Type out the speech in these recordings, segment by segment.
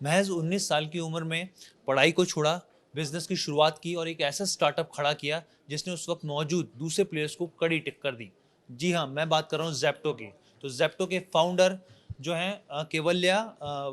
महज 19 साल की उम्र में पढ़ाई को छोड़ा, बिजनेस की शुरुआत की और एक ऐसा स्टार्टअप खड़ा किया जिसने उस वक्त मौजूद दूसरे प्लेयर्स को कड़ी टक्कर दी। जी हाँ, मैं बात कर रहा हूँ जेप्टो की। तो जेप्टो के फाउंडर जो हैं केवल्या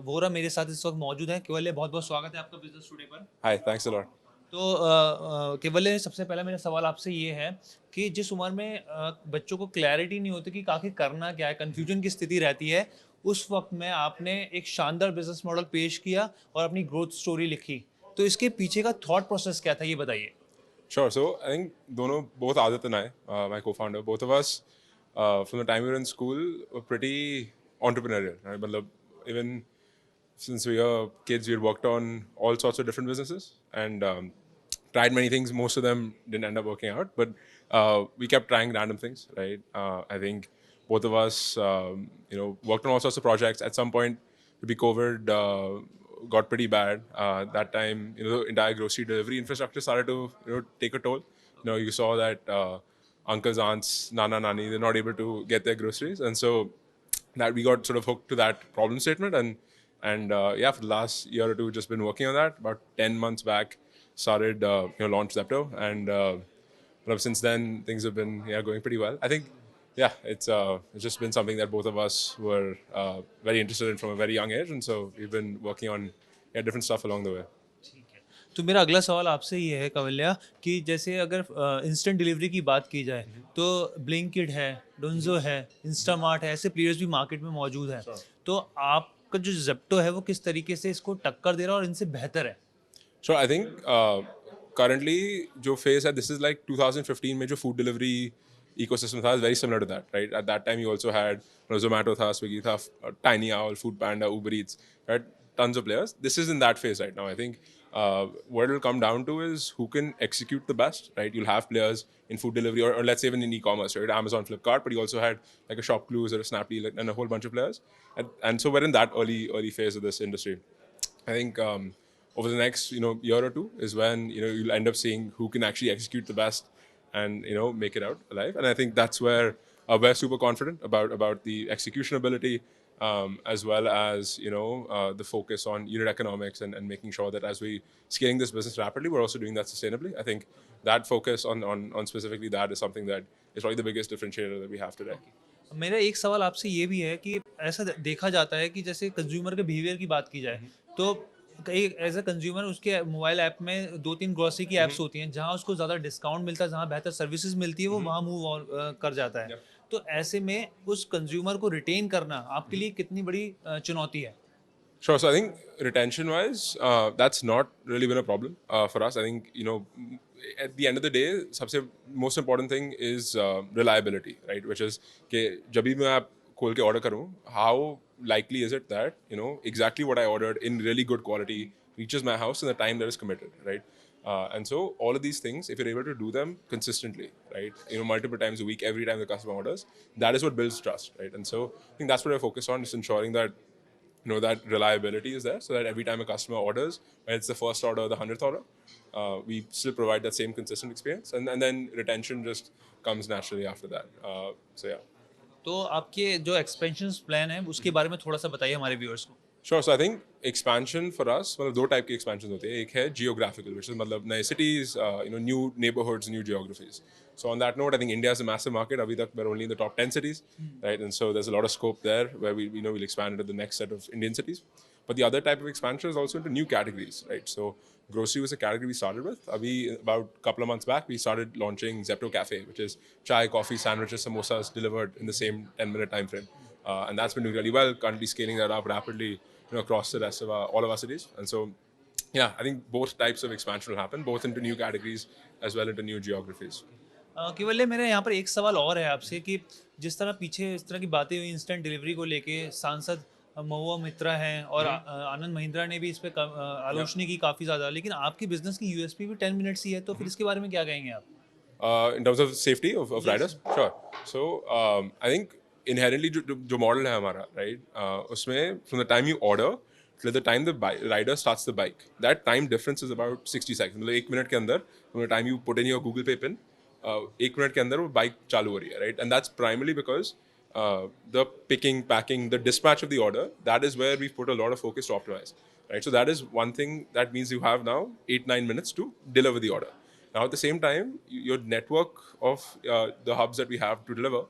वोरा मेरे साथ इस वक्त मौजूद हैं। केवल्या, बहुत बहुत स्वागत है आपका बिजनेस टुडे पर। Hi, thanks a lot. तो केवल सबसे पहला मेरा सवाल आपसे ये है कि जिस उम्र में बच्चों को क्लैरिटी नहीं होती कि आखिर करना क्या है, कन्फ्यूजन की स्थिति रहती है, उस वक्त में आपने एक शानदार बिजनेस मॉडल पेश किया और अपनी ग्रोथ स्टोरी लिखी। तो इसके पीछे का थॉट प्रोसेस क्या था, ये बताइए। Sure. So I think both Adat and I, my co-founder, both of us, from the time we were in school, were pretty entrepreneurial. Right? Matlab, even since we were kids, we had worked on all sorts of different businesses and tried many things. Most of them didn't end up working out, but we kept trying random things. Right? I think both of us, worked on all sorts of projects. At some point, maybe COVID got pretty bad. That time, the entire grocery delivery infrastructure started to, take a toll. You saw that uncles, aunts, nana, nani, they're not able to get their groceries, and so that we got sort of hooked to that problem statement, and yeah, for the last year or two, just been working on that. About 10 months back, started launched Zepto, and since then things have been going pretty well. I think it's just been something that both of us were very interested in from a very young age, and so we've been working on different stuff along the way. ठीक है। तो मेरा अगला सवाल आपसे ये है कवल्या कि जैसे अगर इंस्टेंट डिलीवरी की बात की जाए तो ब्लिंकिट है, डोंजो है, इंस्टामार्ट है, ऐसे प्लेयर्स भी मार्केट में मौजूद हैं। तो आपका जो जेप्टो है वो किस तरीके से इसको टक्कर दे रहा है और इनसे बेहतर है? So I think currently जो phase है, this is like 2015 में जो food delivery ecosystem था, is very similar to that, right? At that time you also had Zomato था, Swiggy था, Tiny Owl, Food Panda, Uber Eats, right? Tons of players. This is in that phase right now. I think what it'll come down to is who can execute the best, right? You'll have players in food delivery or let's say even in e-commerce, right? Amazon, Flipkart, but you also had like a Shopclues or a Snapdeal and a whole bunch of players. And so we're in that early phase of this industry. I think over the next year or two is when you'll end up seeing who can actually execute the best and make it out alive. And I think that's where we're super confident about the execution ability, as well as the focus on unit economics and making sure that as we scaling this business rapidly, we're also doing that sustainably. I think that focus on specifically that is something that is probably the biggest differentiator that we have today. मेरा एक सवाल आपसे ये भी है कि ऐसा देखा जाता है कि जैसे कंज्यूमर के बिहेवियर की बात की जाए तो एज अ कंज्यूमर उसके मोबाइल ऐप में 2-3 ग्रोसरी की ऐप्स होती हैं जहां उसको ज़्यादा डिस्काउंट मिलता है, जहां बेहतर सर्विसेज मिलती है, वो वहां मूव ऑन कर जाता है। तो ऐसे में उस कंज्यूमर को रिटेन करना आपके लिए कितनी बड़ी चुनौती है? Sure. So I think retention-wise, that's not really been a problem for us. I think at the end of the day, सबसे most important thing is reliability, right? Which is कि जब भी मैं आप खोल के order करूँ, how likely is it that exactly what I ordered in really good quality reaches my house in the time that is committed, right? And so all of these things, if you're able to do them consistently, right, multiple times a week, every time the customer orders, that is what builds trust, right? And so I think that's what we're focused on, is ensuring that that reliability is there, so that every time a customer orders, whether it's the first order or the 100th order, we still provide that same consistent experience, and then retention just comes naturally after that. So yeah. तो आपके जो expansion plan है उसके बारे में थोड़ा सा बताइए हमारे व्यूअर्स को। Sure. So I think expansion for us, मतलब दो type के expansions होते हैं. एक है geographical, which is मतलब नए cities, new neighborhoods, new geographies. So on that note, I think India is a massive market. अभी तक we're only in the top 10 cities, right? And so there's a lot of scope there where we'll expand into the next set of Indian cities. But the other type of expansion is also into new categories, right? So grocery was a category we started with. Abhi, about a couple of months back, we started launching Zepto Cafe, which is chai, coffee, sandwiches, samosas delivered in the same 10-minute time frame. And that's been doing really well, currently scaling that up rapidly across the rest of all of our cities. And so, yeah, I think both types of expansion will happen, both into new categories as well into new geographies. केवल मेरा यहाँ पर एक सवाल और है आपसे कि जिस तरह पीछे इस तरह की बातें हुई इंस्टेंट डिलीवरी को लेके, सांसद महुआ मित्रा हैं और आनंद महिंद्रा ने भी इस पे आलोचना की काफ़ी ज़्यादा, लेकिन आपकी बिजनेस की यूएसपी भी 10 मिनट्स ही है, तो फिर इसके बारे में क्या कहेंगे आप? In terms of safety of riders, sure. So I think inherently जो model है हमारा, right? उसमें from the time you order till the time the rider starts the bike, that time difference is about 60 seconds. मतलब 1 minute के अंदर from the time you put in your Google Pay pin, 1 minute के अंदर वो bike चालू हो रही है, right? And that's primarily because the picking, packing, the dispatch of the order, that is where we've put a lot of focus to optimize, right? So that is one thing that means you have now 8-9 minutes to deliver the order. Now at the same time, your network of the hubs that we have to deliver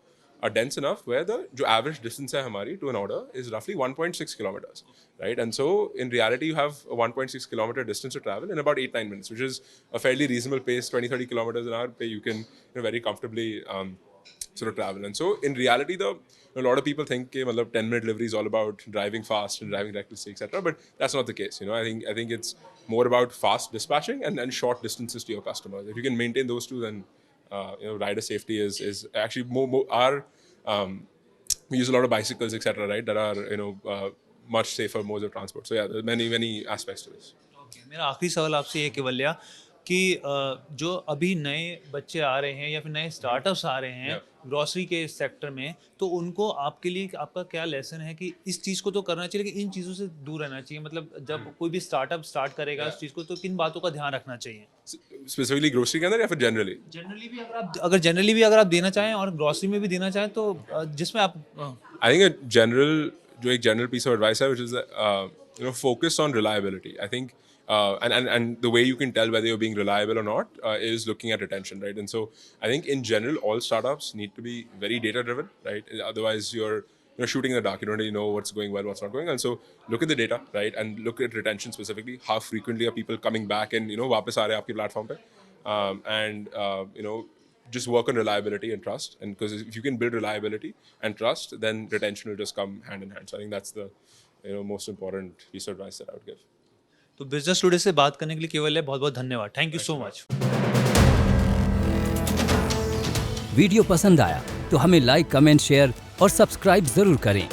are dense enough where the जो average distance है हमारी to an order is roughly 1.6 kilometers, right? And so in reality, you have a 1.6 kilometer distance to travel in about 8-9 minutes, which is a fairly reasonable pace. 20-30 kilometers an hour, you can very comfortably sort of travel. And so in reality, a lot of people think कि मतलब 10-minute delivery is all about driving fast and driving recklessly, etc. But that's not the case. I think it's more about fast dispatching and short distances to your customers. If you can maintain those two, then rider safety is actually more we use a lot of bicycles, etc., right, that are much safer modes of transport. So yeah, there are many aspects to this. Okay, मेरा आखिरी सवाल आपसे ये केवल्या कि जो अभी नए बच्चे आ रहे हैं या फिर नए स्टार्टअप्स आ रहे हैं ग्रोसरी के सेक्टर में, तो उनको आपके लिए आपका क्या लेसन है कि इस चीज़ को तो करना चाहिए लेकिन इन चीज़ों से दूर रहना चाहिए? मतलब जब कोई भी स्टार्टअप स्टार्ट करेगा उस चीज़ को, तो किन बातों का ध्यान रखना चाहिए? स्पेसिफिकली ग्रोसरी के अंदर या फिर जनरली? जनरली भी अगर आप देना चाहें और ग्रोसरी में भी देना चाहें, तो जिसमें आप आई थिंक एक जनरल पीस ऑफ एडवाइस है which is focus on reliability. I think and the way you can tell whether you're being reliable or not is looking at retention, right? And so I think in general, all startups need to be very data driven, right? Otherwise you're shooting in the dark. You don't really know what's going well, what's not going. And so look at the data, right? And look at retention specifically. How frequently are people coming back and वापस आ रहे हैं आपकी platform पे? And just work on reliability and trust. And because if you can build reliability and trust, then retention will just come hand in hand. So I think that's the most important piece of advice that I would give. तो business today से बात करने के लिए केवल बहुत बहुत धन्यवाद. Thank you so much. Video पसंद आया तो हमें लाइक, कमेंट, शेयर और सब्सक्राइब जरूर करें.